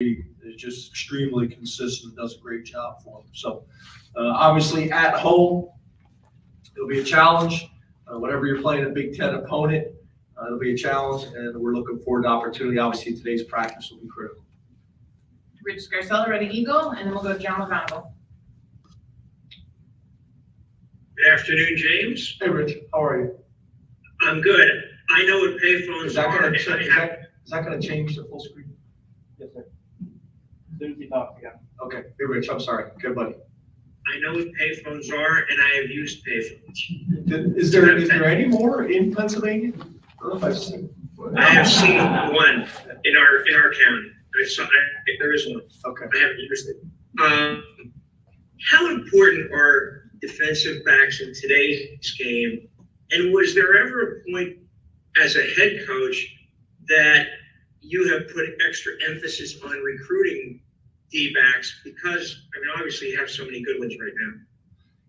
is just extremely consistent, does a great job for them. So obviously at home, it'll be a challenge. Whenever you're playing a Big Ten opponent, it'll be a challenge, and we're looking forward to opportunity. Obviously, today's practice will be critical. Rich Scarcella, Ready Eagle, and then we'll go to John McGonigal. Good afternoon, James. Hey, Rich, how are you? I'm good. I know what payphones Is that are. going to change the full screen? Yes, sir. As soon as you talk together. Okay. Hey, Rich, I'm sorry. Good, buddy. I know what payphones are, and I have used payphones. Is there any more in Pennsylvania? I don't know if I've seen. I have seen one in our county. There is one. Okay. I haven't used it. How important are defensive backs in today's game? And was there ever a point as a head coach that you have put extra emphasis on recruiting D-backs? Because, I mean, obviously you have so many good ones right now.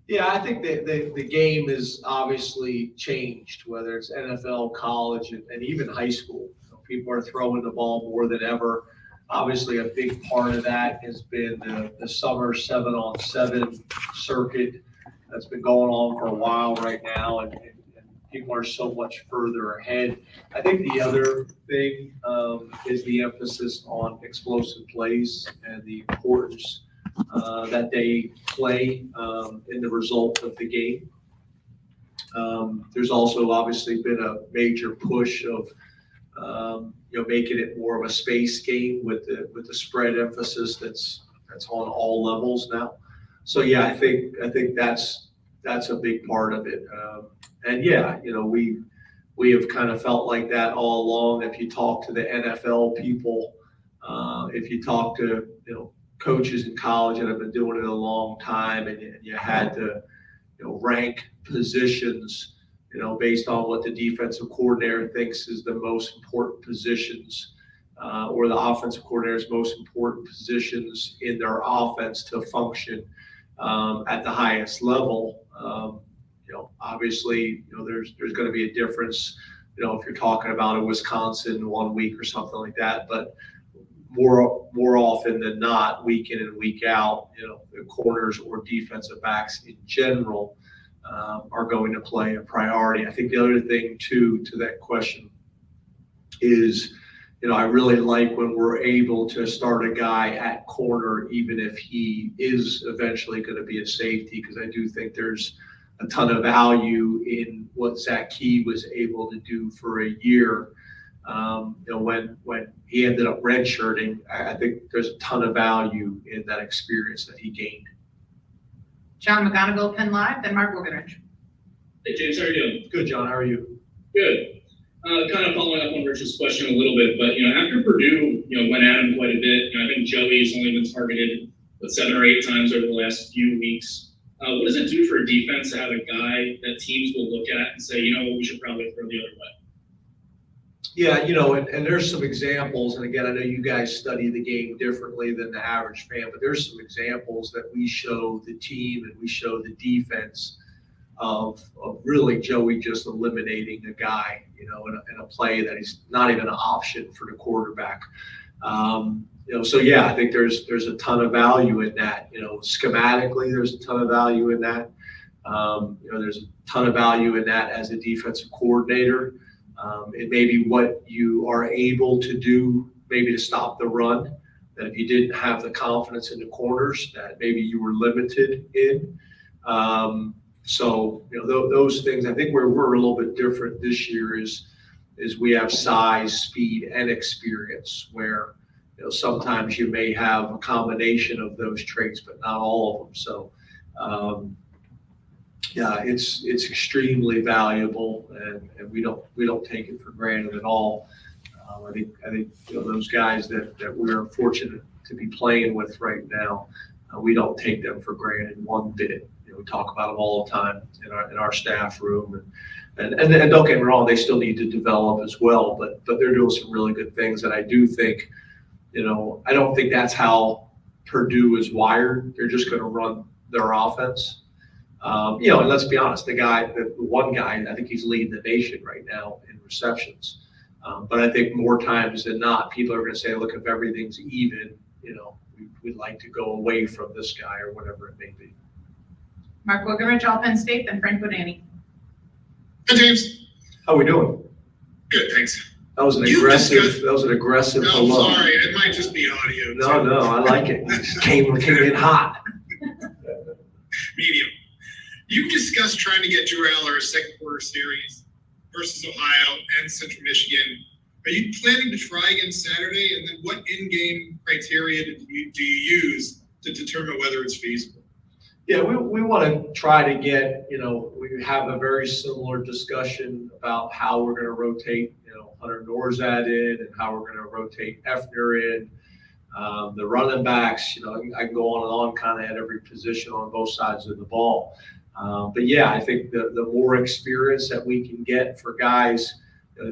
Yeah, I think that the game is obviously changed, whether it's NFL, college, and even high school. You know, people are throwing the ball more than ever. Obviously, a big part of that has been the summer 7-on-7 circuit that's been going on for a while right now, and people are so much further ahead. I think the other thing is the emphasis on explosive plays and the importance that they play in the result of the game. There's also obviously been a major push of making it more of a space game with the spread emphasis that's on all levels now. So yeah, I think that's a big part of it. And yeah, we have kind of felt like that all along. If you talk to the NFL people, if you talk to coaches in college that have been doing it a long time, and you had to rank positions based on what the defensive coordinator thinks is the most important positions, or the offensive coordinator's most important positions in their offense to function at the highest level. Obviously, there's going to be a difference, if you're talking about a Wisconsin 1 week or something like that, but more often than not, week in and week out, the corners or defensive backs in general are going to play a priority. I think the other thing too to that question is, I really like when we're able to start a guy at corner, even if he is eventually going to be a safety, because I do think there's a ton of value in what Zach Key was able to do for a year. When he ended up redshirting, I think there's a ton of value in that experience that he gained. John McGonigal, Penn Live, then Mark Wogenrich. Hey, James, how are you doing? Good, John. How are you? Good. Kind of following up on Rich's question a little bit, but after Purdue, went at him quite a bit. I think Joey's only been targeted 7 or 8 times over the last few weeks. What does it do for a defense to have a guy that teams will look at and say, we should probably throw the other way? Yeah, and there's some examples, and again, I know you guys study the game differently than the average fan, but there's some examples that we show the team and we show the defense of really Joey just eliminating a guy, in a play that he's not even an option for the quarterback. So yeah, I think there's a ton of value in that. Schematically, there's a ton of value in that. There's a ton of value in that as a defensive coordinator. It may be what you are able to do, maybe to stop the run, that if you didn't have the confidence in the corners, that maybe you were limited in. So those things, I think where we're a little bit different this year is we have size, speed, and experience, where sometimes you may have a combination of those traits, but not all of them. So yeah, it's extremely valuable, and we don't take it for granted at all. I think those guys that we're fortunate to be playing with right now, we don't take them for granted one bit. We talk about them all the time in our staff room, and don't get me wrong, they still need to develop as well, but they're doing some really good things. And I do think, I don't think that's how Purdue is wired. They're just going to run their offense. And let's be honest, the one guy, I think he's leading the nation right now in receptions. But I think more times than not, people are going to say, look, if everything's even, we'd like to go away from this guy or whatever it may be. Mark Wogenrich, all Penn State, then Frank Bodani. Hi, James. How we doing? Good, thanks. That was an You aggressive. discussed- That was an aggressive No, hello. sorry, it might just be audio. No, too. I like it. It came in hot. Medium. You discussed trying to get Drew Allar a second quarter series versus Ohio and Central Michigan. Are you planning to try again Saturday? And then what in-game criteria do you use to determine whether it's feasible? Yeah, we want to try to get, we have a very similar discussion about how we're going to rotate, Hunter Nourzad in and how we're going to rotate Effner in. The running backs, I can go on and on kind of at every position on both sides of the ball. But yeah, I think the more experience that we can get for guys,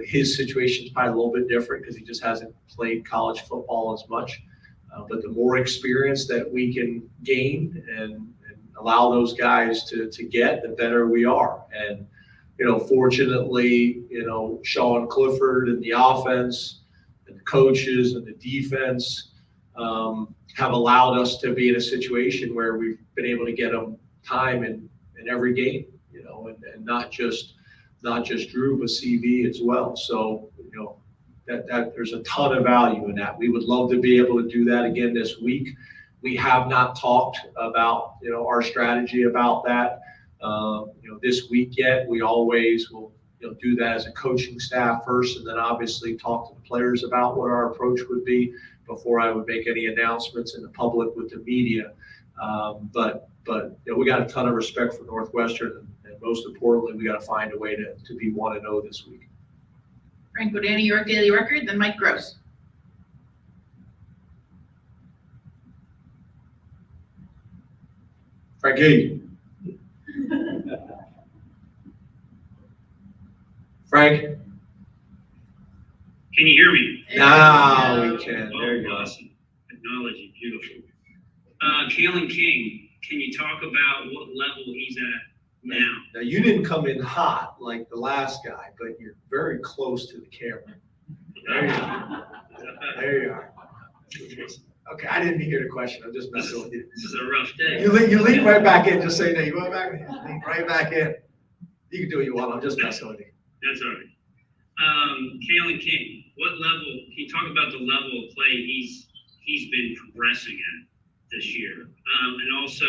his situation is probably a little bit different because he just hasn't played college football as much. But the more experience that we can gain and allow those guys to get, the better we are. And, fortunately, Sean Clifford and the offense and the coaches and the defense have allowed us to be in a situation where we've been able to get them time in every game, and not just Drew, but CV as well. So, that there's a ton of value in that. We would love to be able to do that again this week. We have not talked about, our strategy about that, this week yet. We always will, do that as a coaching staff first, and then obviously talk to the players about what our approach would be before I would make any announcements in the public with the media. But we got a ton of respect for Northwestern, and most importantly, we got to find a way to be 1-0 this week. Frank Bodani, York Daily Record, then Mike Gross. Frankie. Frank. Can you hear me? Now we can. There you go. Awesome. Technology, beautiful. Kalen King, can you talk about what level he's at now? Now, you didn't come in hot like the last guy, but you're very close to the camera. There you are. There you are. Okay, I didn't hear the question. I'm just messing with you. This is a rough day. You lean right back in. Just say no. You go back in. Lean right back in. You can do what you want. I'm just messing with you. That's all right. Kalen King, what level, can you talk about the level of play he's been progressing at this year? And also,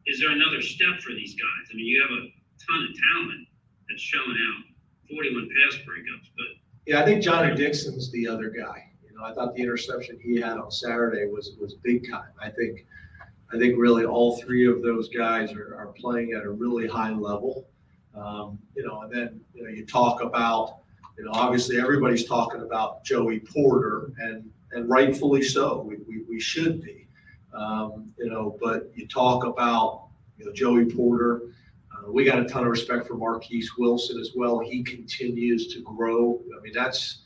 is there another step for these guys? I mean, you have a ton of talent that's showing out, 41 pass breakups, but. Yeah, I think Johnny Dixon's the other guy. I thought the interception he had on Saturday was big time. I think really all three of those guys are playing at a really high level. And then you talk about, obviously everybody's talking about Joey Porter, and rightfully so. We should be, but you talk about Joey Porter. We got a ton of respect for Marquise Wilson as well. He continues to grow. I mean, that's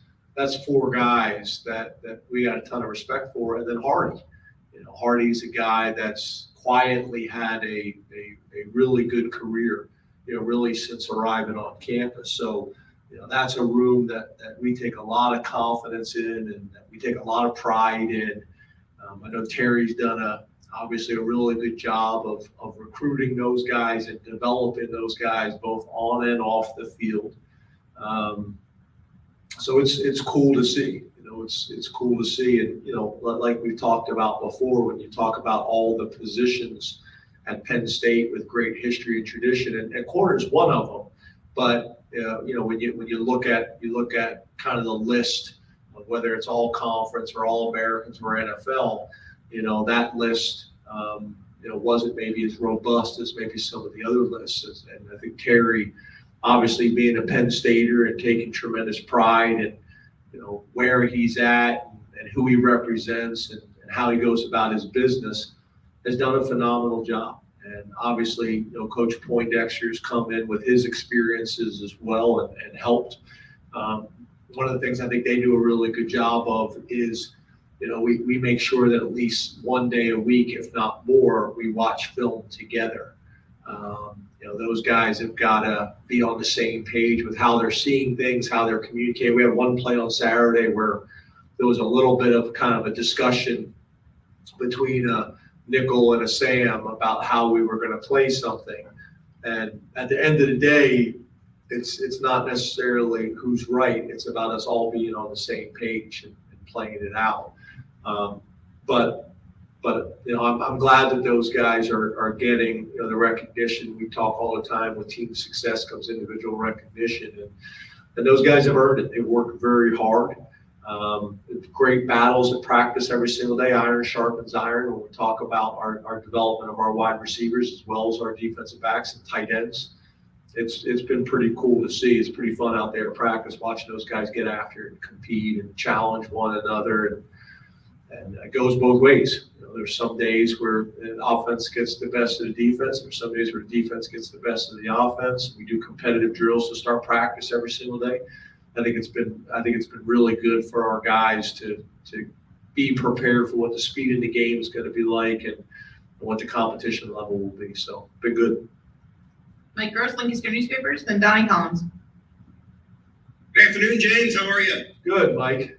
four guys that we got a ton of respect for. And then Hardy, Hardy's a guy that's quietly had a really good career, really since arriving on campus. So, that's a room that we take a lot of confidence in and that we take a lot of pride in. I know Terry's done obviously a really good job of recruiting those guys and developing those guys both on and off the field. So it's cool to see, it's cool to see. And, like we talked about before, when you talk about all the positions at Penn State with great history and tradition, and corner is one of them. But, when you look at kind of the list of whether it's all conference or all Americans or NFL, that list, wasn't maybe as robust as maybe some of the other lists. And I think Terry, obviously being a Penn Stater and taking tremendous pride in, where he's at and who he represents and how he goes about his business, has done a phenomenal job. And obviously, Coach Poindexter's come in with his experiences as well and helped. One of the things I think they do a really good job of is, we make sure that at least one day a week, if not more, we watch film together. those guys have got to be on the same page with how they're seeing things, how they're communicating. We had one play on Saturday where there was a little bit of kind of a discussion between a nickel and a Sam about how we were going to play something. And at the end of the day, it's not necessarily who's right. It's about us all being on the same page and playing it out. But I'm glad that those guys are getting the recognition. We talk all the time with team success comes individual recognition, and those guys have earned it. They've worked very hard. Great battles at practice every single day. Iron sharpens iron when we talk about our development of our wide receivers as well as our defensive backs and tight ends. It's been pretty cool to see. It's pretty fun out there to practice, watching those guys get after it and compete and challenge one another. And it goes both ways. There's some days where the offense gets the best of the defense. There's some days where the defense gets the best of the offense. We do competitive drills to start practice every single day. I think it's been really good for our guys to be prepared for what the speed of the game is going to be like and what the competition level will be. So, been good. Mike Gross, Lancaster Newspapers, then Donnie Collins. Good afternoon, James. How are you? Good, Mike.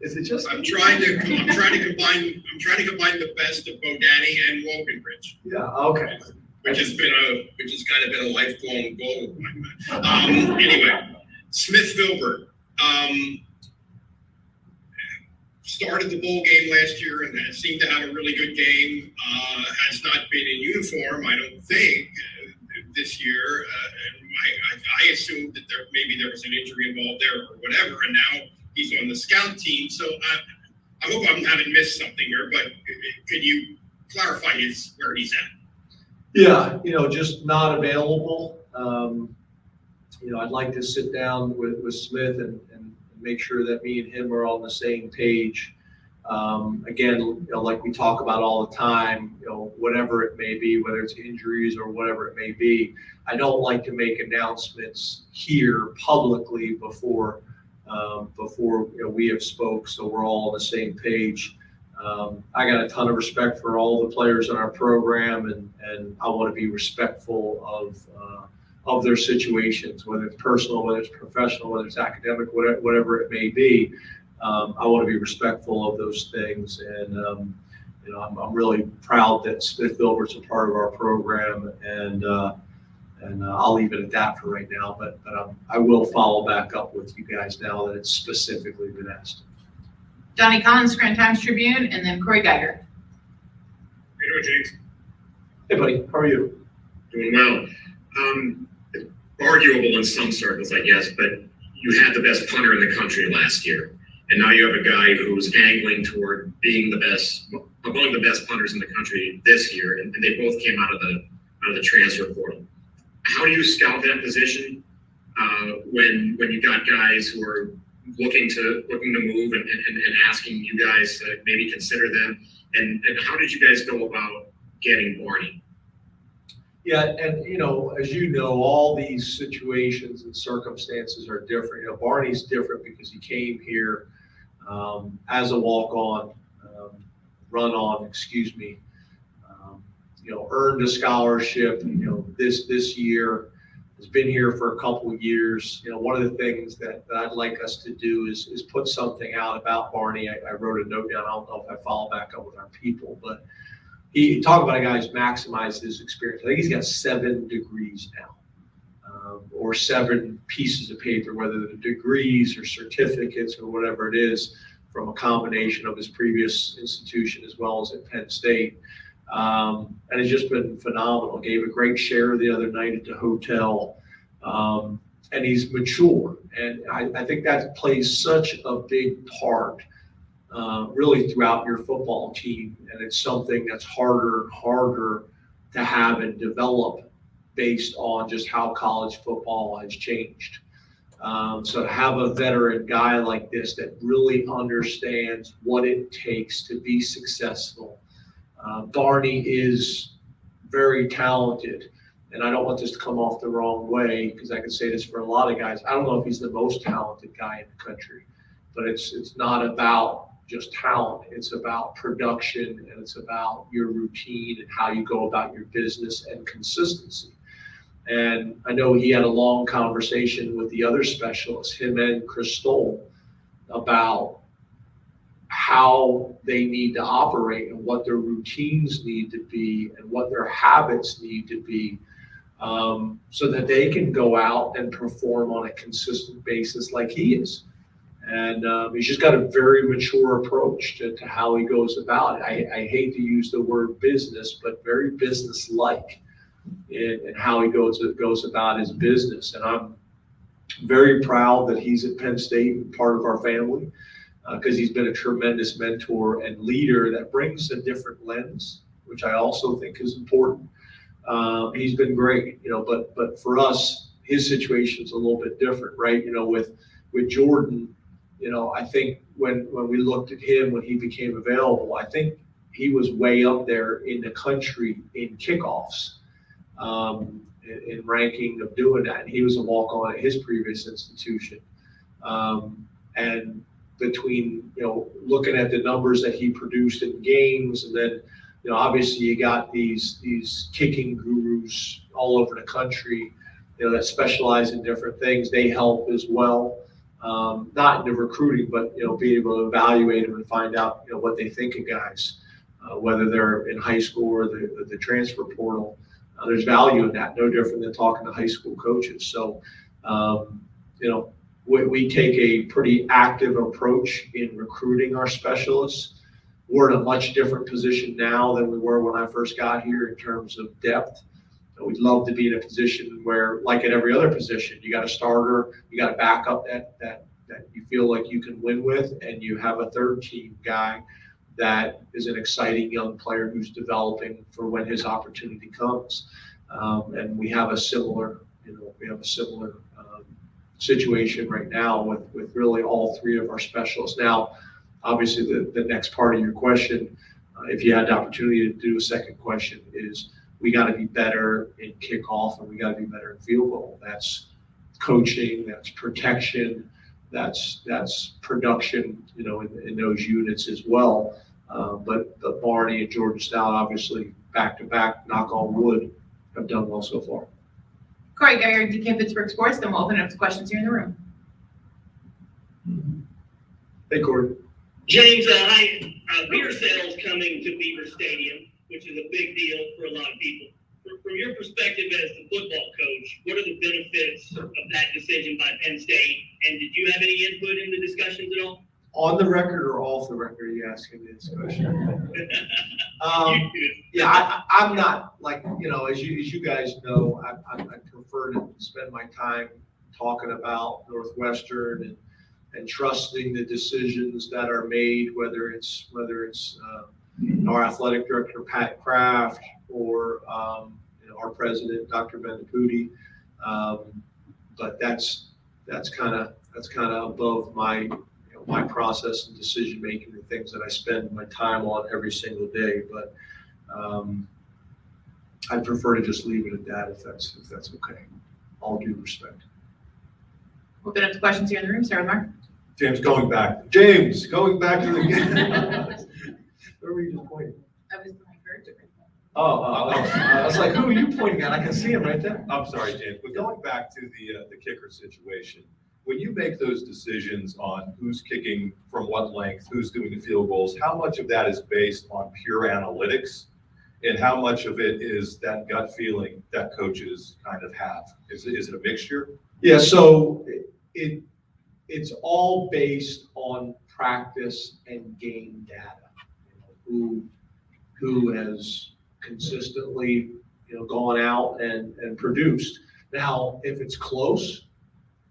Is it just? I'm trying to combine the best of Bodani and Wokenbridge. Yeah. Okay. Which has kind of been a lifelong goal of mine. Anyway, Smith Vilbert started the bowl game last year and seemed to have a really good game. Has not been in uniform, I don't think, this year. And I assumed that there was an injury involved there or whatever, and now he's on the scout team. So I hope I haven't missed something here, but could you clarify where he's at? Yeah, just not available. I'd like to sit down with Smith and make sure that me and him are on the same page. Again, like we talk about all the time, whatever it may be, whether it's injuries or whatever it may be, I don't like to make announcements here publicly before we have spoke, so we're all on the same page. I got a ton of respect for all the players in our program, and I want to be respectful of their situations, whether it's personal, whether it's professional, whether it's academic, whatever it may be. I want to be respectful of those things, and I'm really proud that Smith Vilbert's a part of our program, and I'll leave it at that for right now. But I will follow back up with you guys now that it's specifically been asked. Donnie Collins, Scranton Times Tribune, and then Corey Geiger. How you doing, James? Hey, buddy, how are you? Doing well. Arguable in some circles, I guess, but you had the best punter in the country last year, and now you have a guy who's angling toward being among the best punters in the country this year, and they both came out of the transfer portal. How do you scout that position when you got guys who are looking to move and asking you guys to maybe consider them? And how did you guys go about getting Barney? Yeah, and as you know, all these situations and circumstances are different. Barney's different because he came here as a walk-on, earned a scholarship. This year has been here for a couple of years. One of the things that I'd like us to do is put something out about Barney. I wrote a note down. I don't know if I follow back up with our people, but he talked about a guy who's maximized his experience. I think he's got 7 degrees now, or 7 pieces of paper, whether they're degrees or certificates or whatever it is, from a combination of his previous institution as well as at Penn State. And it's just been phenomenal. Gave a great share the other night at the hotel. And he's mature. And I think that plays such a big part really throughout your football team. And it's something that's harder to have and develop based on just how college football has changed. So to have a veteran guy like this that really understands what it takes to be successful. Barney is very talented, and I don't want this to come off the wrong way because I can say this for a lot of guys. I don't know if he's the most talented guy in the country, but it's not about just talent. It's about production, and it's about your routine and how you go about your business and consistency. And I know he had a long conversation with the other specialists, him and Chris Stoll, about how they need to operate and what their routines need to be and what their habits need to be, so that they can go out and perform on a consistent basis like he is. And he's just got a very mature approach to how he goes about it. I hate to use the word business, but very business-like in how he goes about his business. And I'm very proud that he's at Penn State and part of our family, because he's been a tremendous mentor and leader that brings a different lens, which I also think is important. He's been great, but for us, his situation is a little bit different, right? With Jordan, I think when we looked at him, when he became available, I think he was way up there in the country in kickoffs, in ranking of doing that. And he was a walk-on at his previous institution. And between, looking at the numbers that he produced in games, and then, obviously you got these kicking gurus all over the country, that specialize in different things. They help as well. Not in the recruiting, but, being able to evaluate them and find out, what they think of guys, whether they're in high school or the transfer portal. There's value in that, no different than talking to high school coaches. So, we take a pretty active approach in recruiting our specialists. We're in a much different position now than we were when I first got here in terms of depth. We'd love to be in a position where, like at every other position, you got a starter, you got a backup that you feel like you can win with, and you have a third team guy that is an exciting young player who's developing for when his opportunity comes. And we have a similar, situation right now with really all three of our specialists. Now, obviously, the next part of your question, if you had the opportunity to do a second question, is we got to be better in kickoff and we got to be better in field goal. That's coaching, that's protection, that's production, in those units as well. But Barney and Jordan Stout, obviously, back to back, knock on wood, have done well so far. Corey Geyer, DK Pittsburgh Sports, then we'll open it up to questions here in the room. Hey, Corey. James, beer sales coming to Beaver Stadium, which is a big deal for a lot of people. From your perspective as the football coach, what are the benefits of that decision by Penn State? And did you have any input in the discussions at all? On the record or off the record, are you asking me this question? Yeah, I'm not like, as you guys know, I prefer to spend my time talking about Northwestern and trusting the decisions that are made, whether it's our athletic director, Pat Kraft, or our president, Dr. Benapudi. But that's kind of above my process and decision making, the things that I spend my time on every single day. But I'd prefer to just leave it at that if that's okay. All due respect. We'll open up to questions here in the room. Sarah Mark. James, going back to the game. Where were you just pointing? I was my bird to bring them. I was like, who are you pointing at? I can see him right there. I'm sorry, James, but going back to the kicker situation, when you make those decisions on who's kicking from what length, who's doing the field goals, how much of that is based on pure analytics, and how much of it is that gut feeling that coaches kind of have? Is it a mixture? Yeah, so it's all based on practice and game data. Who has consistently, gone out and produced. Now, if it's close,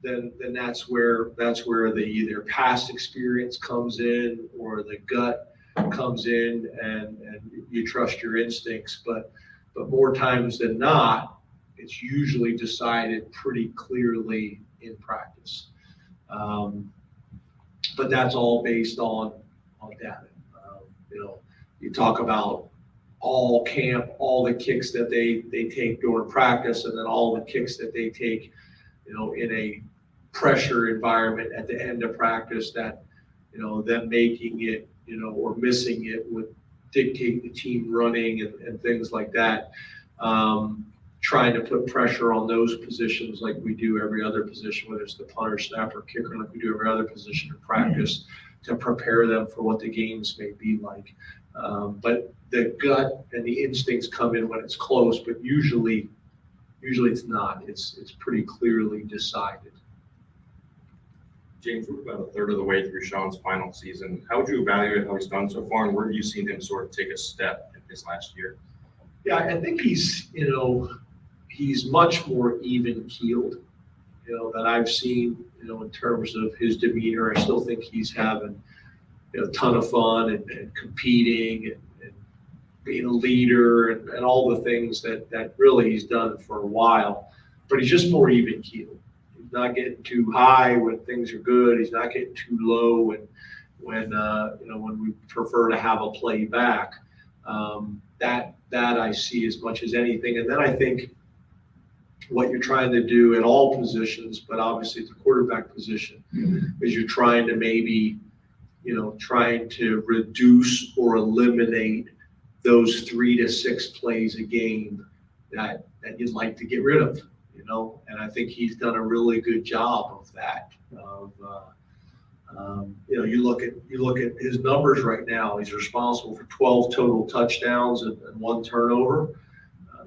then that's where the either past experience comes in or the gut comes in, and you trust your instincts. But more times than not, it's usually decided pretty clearly in practice. But that's all based on data. You talk about all camp, all the kicks that they take during practice, and then all the kicks that they take, in a pressure environment at the end of practice that, them making it, or missing it would dictate the team running and things like that. trying to put pressure on those positions like we do every other position, whether it's the punter, snapper, kicker, like we do every other position in practice, to prepare them for what the games may be like. But the gut and the instincts come in when it's close, but usually it's not. It's pretty clearly decided. James, we're about a third of the way through Sean's final season. How would you evaluate how he's done so far, and where have you seen him sort of take a step in his last year? Yeah, I think he's much more even keeled, than I've seen, in terms of his demeanor. I still think he's having a ton of fun and competing and being a leader and all the things that really he's done for a while, but he's just more even keeled. He's not getting too high when things are good. He's not getting too low when we prefer to have a play back. That I see as much as anything. And then I think what you're trying to do at all positions, but obviously the quarterback position, is you're trying to maybe, trying to reduce or eliminate those 3 to 6 plays a game that you'd like to get rid of, and I think he's done a really good job of that. You look at his numbers right now. He's responsible for 12 total touchdowns and 1 turnover,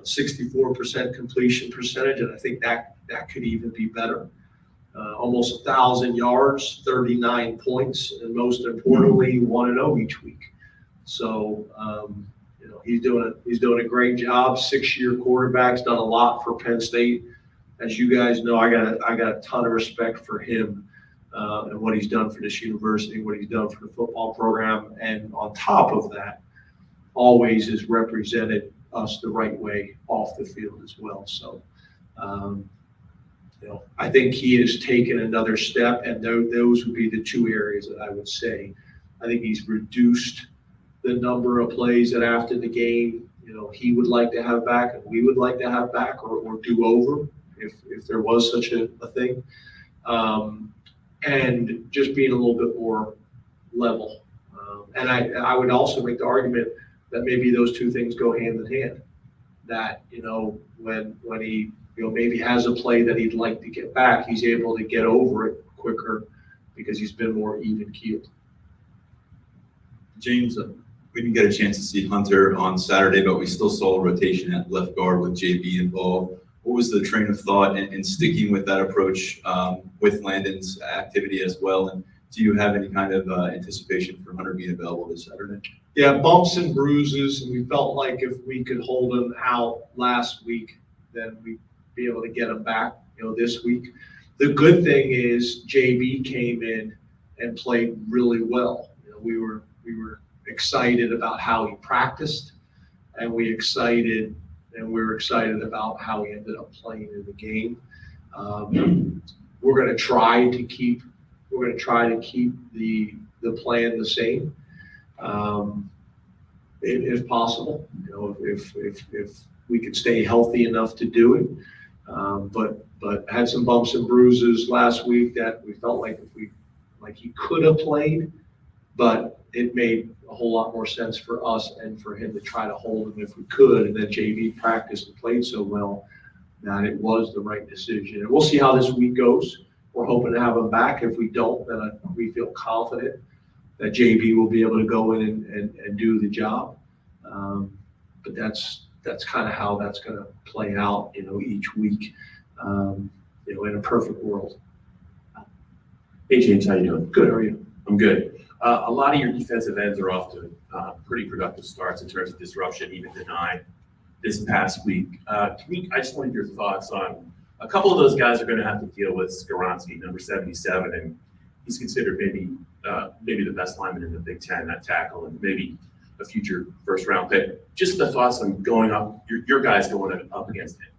64% completion percentage, and I think that could even be better. Almost 1,000 yards, 39 points, and most importantly, 1-0 each week. So he's doing a great job. 6-year quarterback's done a lot for Penn State. As you guys know, I got a ton of respect for him. And what he's done for this university, what he's done for the football program. And on top of that, always has represented us the right way off the field as well. So, I think he has taken another step, and those would be the 2 areas that I would say. I think he's reduced the number of plays that after the game, he would like to have back, and we would like to have back, or do over if there was such a thing. And just being a little bit more level. And I would also make the argument that maybe those 2 things go hand in hand. That, when he, maybe has a play that he'd like to get back, he's able to get over it quicker because he's been more even keeled. James, we didn't get a chance to see Hunter on Saturday, but we still saw a rotation at left guard with JB involved. What was the train of thought in sticking with that approach with Landon's activity as well? And do you have any kind of anticipation for Hunter being available this Saturday? Yeah, bumps and bruises, and we felt like if we could hold him out last week, then we'd be able to get him back, this week. The good thing is JB came in and played really well. We were excited about how he practiced, and we were excited about how he ended up playing in the game. We're going to try to keep the plan the same, if possible. If we could stay healthy enough to do it, but had some bumps and bruises last week that we felt like he could have played, but it made a whole lot more sense for us and for him to try to hold him if we could. And then JV practiced and played so well that it was the right decision. And we'll see how this week goes. We're hoping to have him back. If we don't, then we feel confident that JB will be able to go in and do the job. But that's kind of how that's going to play out, each week, in a perfect world. Hey, James, how you doing? Good, how are you? I'm good. A lot of your defensive ends are off to pretty productive starts in terms of disruption, even denied this past week. I just wanted your thoughts on a couple of those guys are going to have to deal with Skoronski, number 77, and he's considered maybe the best lineman in the Big Ten at tackle, and maybe a future first-round pick. Just the thoughts on going up, your guys going up against him.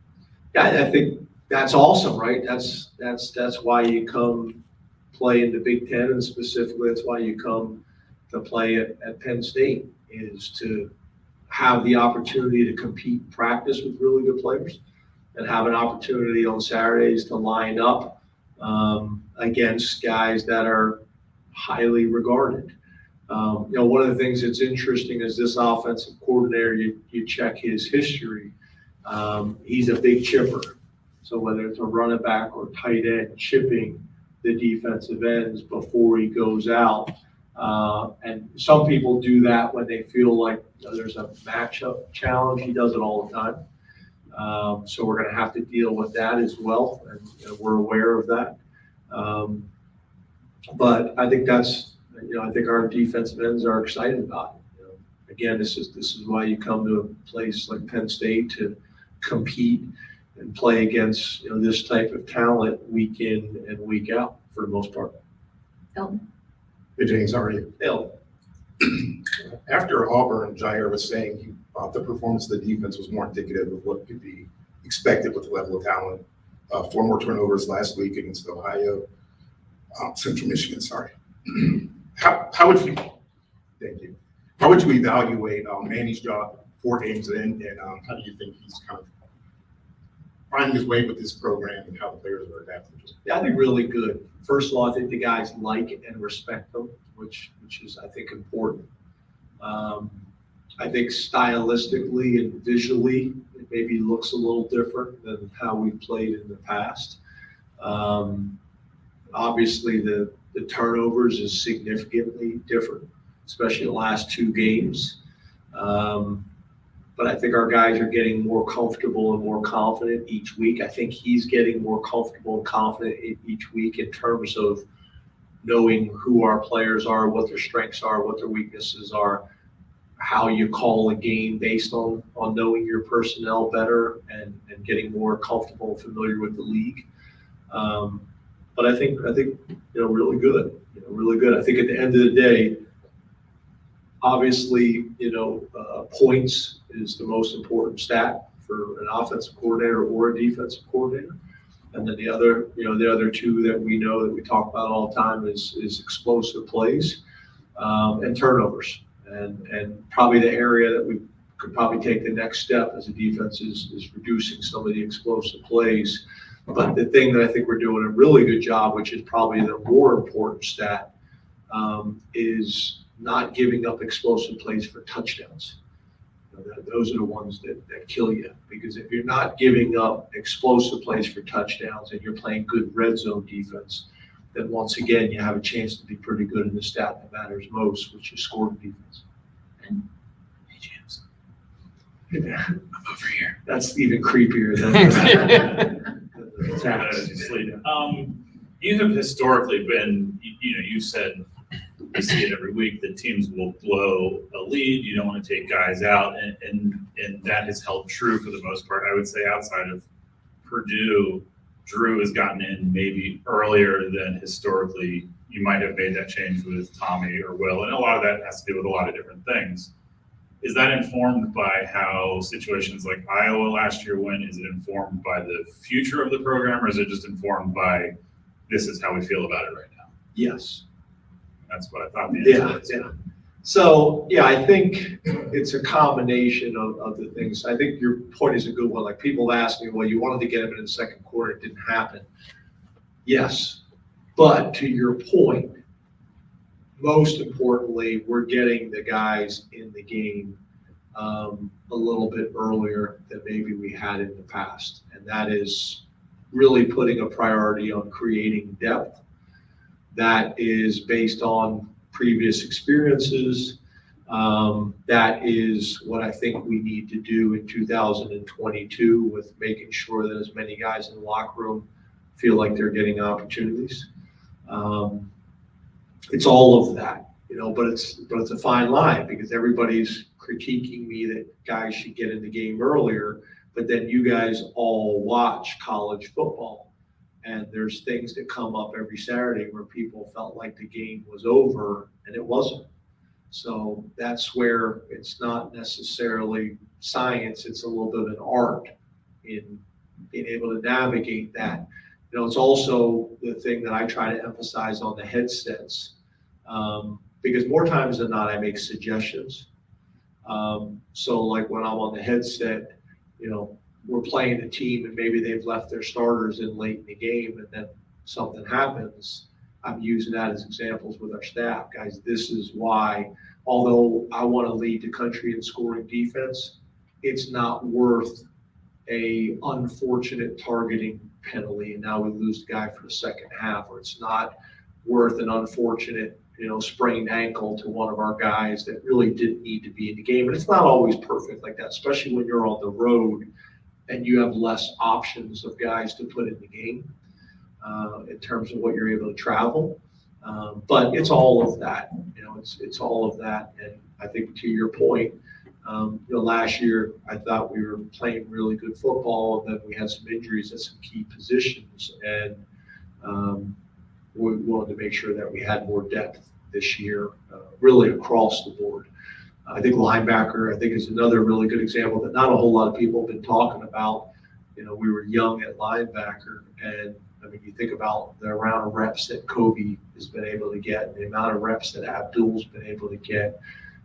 Yeah, I think that's awesome, right? That's why you come play in the Big Ten, and specifically that's why you come to play at Penn State, is to have the opportunity to compete, practice with really good players, and have an opportunity on Saturdays to line up against guys that are highly regarded. One of the things that's interesting is this offensive coordinator, you check his history. He's a big chipper. So whether it's a running back or tight end, chipping the defensive ends before he goes out. And some people do that when they feel like there's a matchup challenge. He does it all the time. So we're going to have to deal with that as well, and we're aware of that. But I think that's, I think our defensive ends are excited about it. Again, this is why you come to a place like Penn State to compete and play against this type of talent week in and week out for the most part. Hey, James, how are you? Ill. After Auburn, Jair was saying he thought the performance of the defense was more indicative of what could be expected with the level of talent. 4 more turnovers last week against Ohio, Central Michigan, sorry. How would you, thank you. How would you evaluate Manny's job 4 games in, and how do you think he's kind of finding his way with this program and how the players are adapting to it? Yeah, I think really good. First of all, I think the guys like and respect them, which is, I think, important. I think stylistically and visually, it maybe looks a little different than how we played in the past. Obviously, the turnovers is significantly different, especially the last 2 games. But I think our guys are getting more comfortable and more confident each week. I think he's getting more comfortable and confident each week in terms of knowing who our players are, what their strengths are, what their weaknesses are, how you call a game based on knowing your personnel better and getting more comfortable and familiar with the league. But I think really good, really good. I think at the end of the day, obviously, points is the most important stat for an offensive coordinator or a defensive coordinator. And then the other 2 that we know that we talk about all the time is explosive plays and turnovers. And probably the area that we could probably take the next step as a defense is reducing some of the explosive plays. But the thing that I think we're doing a really good job, which is probably the more important stat, is not giving up explosive plays for touchdowns. Those are the ones that kill you, because if you're not giving up explosive plays for touchdowns and you're playing good red zone defense, then once again you have a chance to be pretty good in the stat that matters most, which is scoring defense. Hey, James. I'm over here. That's even creepier than you have historically been, you said, we see it every week, that teams will blow a lead. You don't want to take guys out, and that has held true for the most part. I would say outside of Purdue, Drew has gotten in maybe earlier than historically you might have made that change with Tommy or Will, and a lot of that has to do with a lot of different things. Is that informed by how situations like Iowa last year went? Is it informed by the future of the program, or is it just informed by this is how we feel about it right now? Yes. That's what I thought the answer was. Yeah. So, I think it's a combination of the things. I think your point is a good one. Like, people have asked me, well, you wanted to get him in the second quarter. It didn't happen. Yes. But to your point, most importantly, we're getting the guys in the game a little bit earlier than maybe we had in the past. And that is really putting a priority on creating depth. That is based on previous experiences. That is what I think we need to do in 2022 with making sure that as many guys in the locker room feel like they're getting opportunities. It's all of that, but it's a fine line, because everybody's critiquing me that guys should get in the game earlier, but then you guys all watch college football. And there's things that come up every Saturday where people felt like the game was over, and it wasn't. So that's where it's not necessarily science. It's a little bit of an art in being able to navigate that. It's also the thing that I try to emphasize on the headsets, because more times than not, I make suggestions. So like when I'm on the headset, we're playing a team and maybe they've left their starters in late in the game, and then something happens. I'm using that as examples with our staff. Guys, this is why, although I want to lead the country in scoring defense, it's not worth a unfortunate targeting penalty and now we lose the guy for the second half, or it's not worth an unfortunate, sprained ankle to one of our guys that really didn't need to be in the game. And it's not always perfect like that, especially when you're on the road and you have less options of guys to put in the game in terms of what you're able to travel. But it's all of that, it's all of that. And I think to your point, last year I thought we were playing really good football, and then we had some injuries at some key positions, and we wanted to make sure that we had more depth this year, really across the board. I think linebacker, is another really good example that not a whole lot of people have been talking about. We were young at linebacker, and you think about the amount of reps that Kobe has been able to get, and the amount of reps that Abdul's been able to get.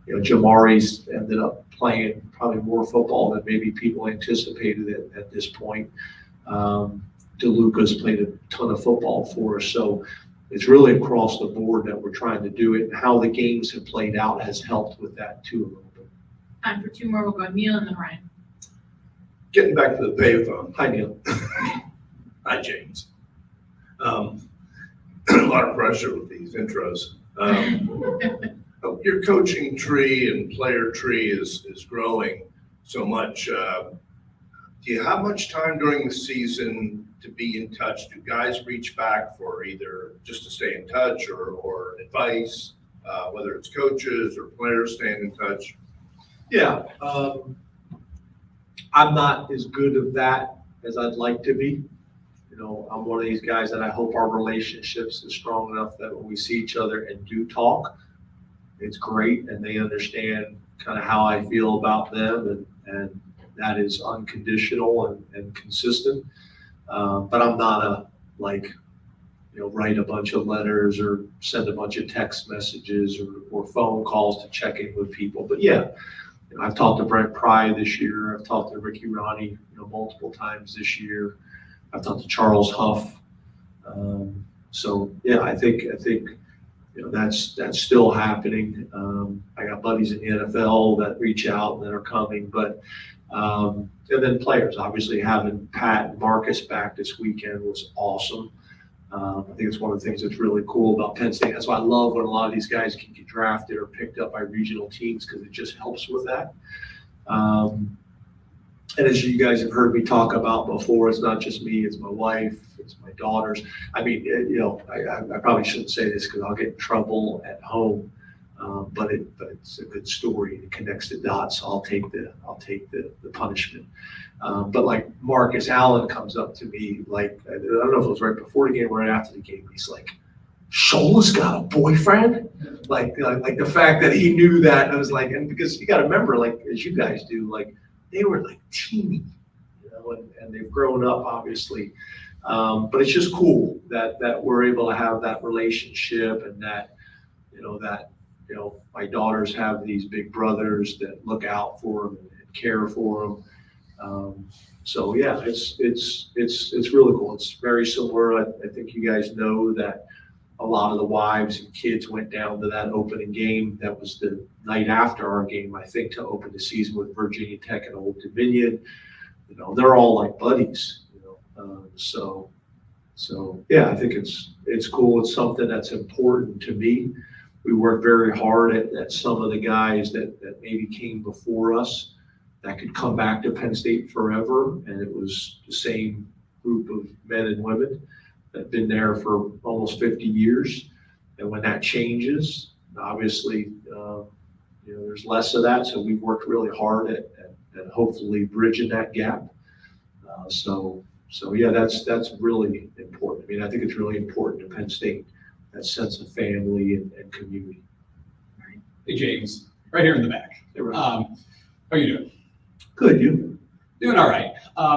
Jamari's ended up playing probably more football than maybe people anticipated at this point. DeLuca's played a ton of football for us. So it's really across the board that we're trying to do it. And how the games have played out has helped with that too a little bit. Time for 2 more. We'll go Neil and then Ryan. Getting back to the pay-a-thon. Hi, Neil. Hi, James. A lot of pressure with these intros. Your coaching tree and player tree is growing so much. Do you have much time during the season to be in touch? Do guys reach back for either just to stay in touch or advice, whether it's coaches or players staying in touch? Yeah. I'm not as good at that as I'd like to be. I'm one of these guys that I hope our relationships is strong enough that when we see each other and do talk, it's great, and they understand kind of how I feel about them, and that is unconditional and consistent. But I'm not write a bunch of letters or send a bunch of text messages or phone calls to check in with people. But yeah, I've talked to Brent Pry this year. I've talked to Ricky Ronnie, multiple times this year. I've talked to Charles Huff. So yeah, I think that's still happening. I got buddies in the NFL that reach out and that are coming, but and then players. Obviously, having Pat and Marcus back this weekend was awesome. I think it's one of the things that's really cool about Penn State. That's why I love when a lot of these guys can get drafted or picked up by regional teams, because it just helps with that. And as you guys have heard me talk about before, it's not just me, it's my wife, it's my daughters. I probably shouldn't say this because I'll get in trouble at home, but it's a good story. It connects the dots. So I'll take the punishment. But like Marcus Allen comes up to me, I don't know if it was right before the game or right after the game. He's like, Shola's got a boyfriend? Like the fact that he knew that, I was like, and because you got to remember, as you guys do, they were teeny, and they've grown up, obviously. But it's just cool that we're able to have that relationship, and that my daughters have these big brothers that look out for them and care for them. So yeah, it's really cool. It's very similar. I think you guys know that a lot of the wives and kids went down to that opening game. That was the night after our game, I think, to open the season with Virginia Tech and Old Dominion. They're all like buddies. So yeah, I think it's cool. It's something that's important to me. We worked very hard at some of the guys that maybe came before us that could come back to Penn State forever, and it was the same group of men and women that have been there for almost 50 years. And when that changes, obviously, there's less of that. So we've worked really hard at hopefully bridging that gap. So yeah, that's really important. I think it's really important to Penn State, that sense of family and community. Hey, James, right here in the back. How are you doing? Good, you? Doing all right.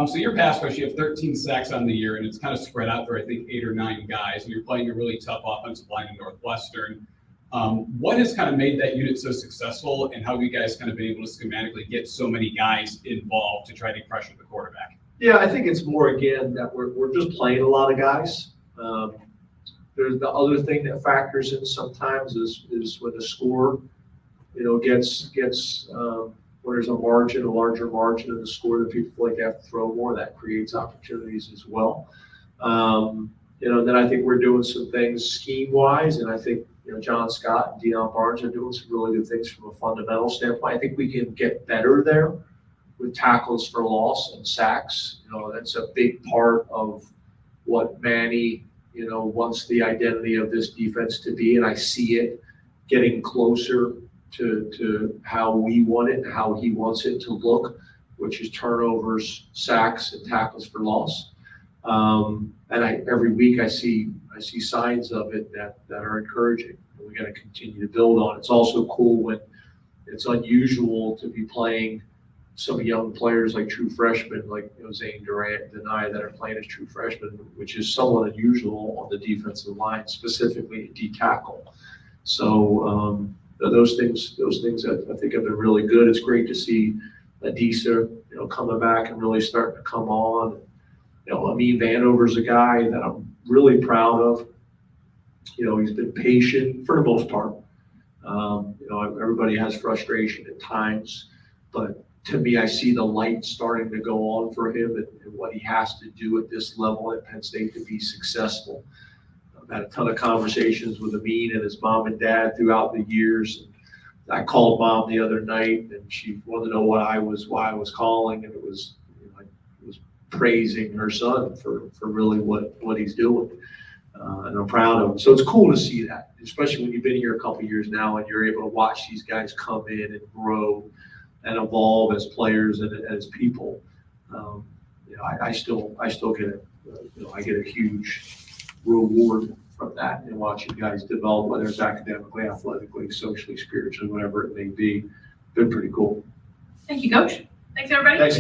So your pass rush, you have 13 sacks on the year, and it's kind of spread out through, I think, 8 or 9 guys, and you're playing a really tough offensive line in Northwestern. What has kind of made that unit so successful, and how have you guys kind of been able to schematically get so many guys involved to try to pressure the quarterback? Yeah, I think it's more, again, that we're just playing a lot of guys. There's the other thing that factors in sometimes is when the score, gets when there's a margin, a larger margin in the score that people feel like they have to throw more, that creates opportunities as well. Then I think we're doing some things scheme-wise, and I think, John Scott and Deion Barnes are doing some really good things from a fundamental standpoint. I think we can get better there with tackles for loss and sacks. That's a big part of what Manny, wants the identity of this defense to be, and I see it getting closer to how we want it and how he wants it to look, which is turnovers, sacks, and tackles for loss. Every week I see signs of it that are encouraging. We got to continue to build on. It's also cool when it's unusual to be playing some young players like true freshmen, like Zane Durant, Denia, that are playing as true freshmen, which is somewhat unusual on the defensive line, specifically at D tackle. So those things I think have been really good. It's great to see Adisa, coming back and really starting to come on. Amin Vanover's a guy that I'm really proud of. He's been patient for the most part. Everybody has frustration at times, but to me, I see the light starting to go on for him and what he has to do at this level at Penn State to be successful. I've had a ton of conversations with Amin and his mom and dad throughout the years. I called Mom the other night, and she wanted to know why I was calling, and it was praising her son for really what he's doing. And I'm proud of him. So it's cool to see that, especially when you've been here a couple of years now and you're able to watch these guys come in and grow and evolve as players and as people. I still get I get a huge reward from that and watching guys develop, whether it's academically, athletically, socially, spiritually, whatever it may be. Been pretty cool. Thank you, Coach. Thanks, everybody. Thanks.